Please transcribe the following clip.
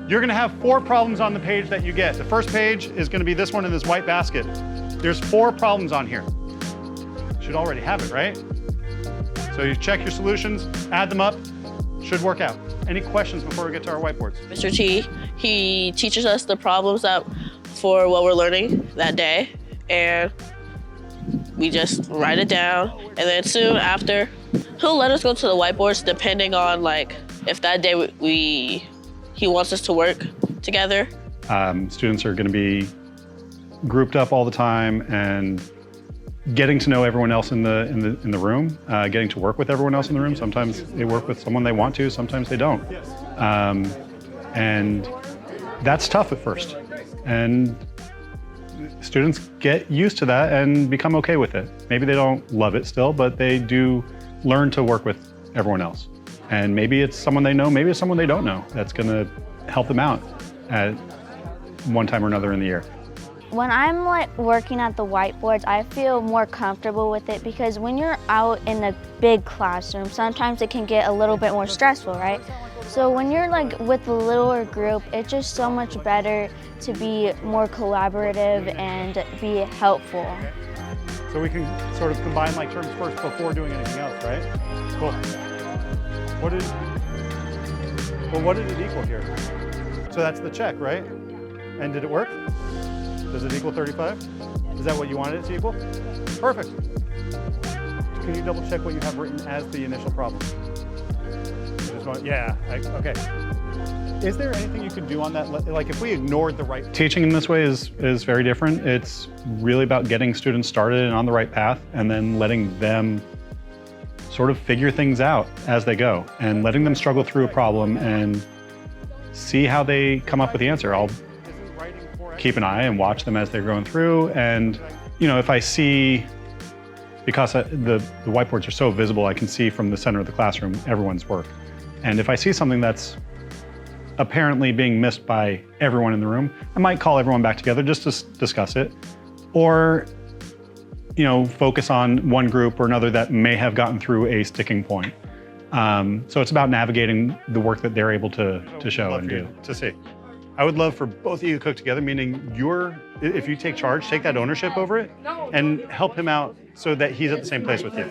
You're gonna have 4 problems on the page that you get. The first page is gonna be this one in this white basket. There's 4 problems on here. Should already have it, right? So you check your solutions, add them up, should work out. Any questions before we get to our whiteboards? Mr. T, he teaches us the problems for what we're learning that day, and we just write it down, and then soon after, he'll let us go to the whiteboards depending on like if that day he wants us to work together. Students are going to be grouped up all the time and getting to know everyone else in the room, getting to work with everyone else in the room. Sometimes they work with someone they want to, sometimes they don't. And that's tough at first. And students get used to that and become okay with it. Maybe they don't love it still, but they do learn to work with everyone else. And maybe it's someone they know, maybe it's someone they don't know that's gonna help them out at one time or another in the year. When I'm like working at the whiteboards, I feel more comfortable with it because when you're out in a big classroom, sometimes it can get a little bit more stressful, right? So when you're like with a littler group, it's just so much better to be more collaborative and be helpful. So we can sort of combine like terms first before doing anything else, right? Cool. What did it equal here? So that's the check, right? And did it work? Does it equal 35? Is that what you wanted it to equal? Perfect. Can you double check what you have written as the initial problem? Okay. Is there anything you could do on that? Like if we ignored the right... Teaching in this way is very different. It's really about getting students started and on the right path and then letting them sort of figure things out as they go and letting them struggle through a problem and see how they come up with the answer. I'll keep an eye and watch them as they're going through. And, you know, if I see, because the whiteboards are so visible, I can see from the center of the classroom everyone's work. And if I see something that's apparently being missed by everyone in the room, I might call everyone back together just to discuss it. Or, you know, focus on one group or another that may have gotten through a sticking point. So it's about navigating the work that they're able to show and do. To see. I would love for both of you to cook together, meaning if you take charge, take that ownership over it and help him out so that he's at the same place with you.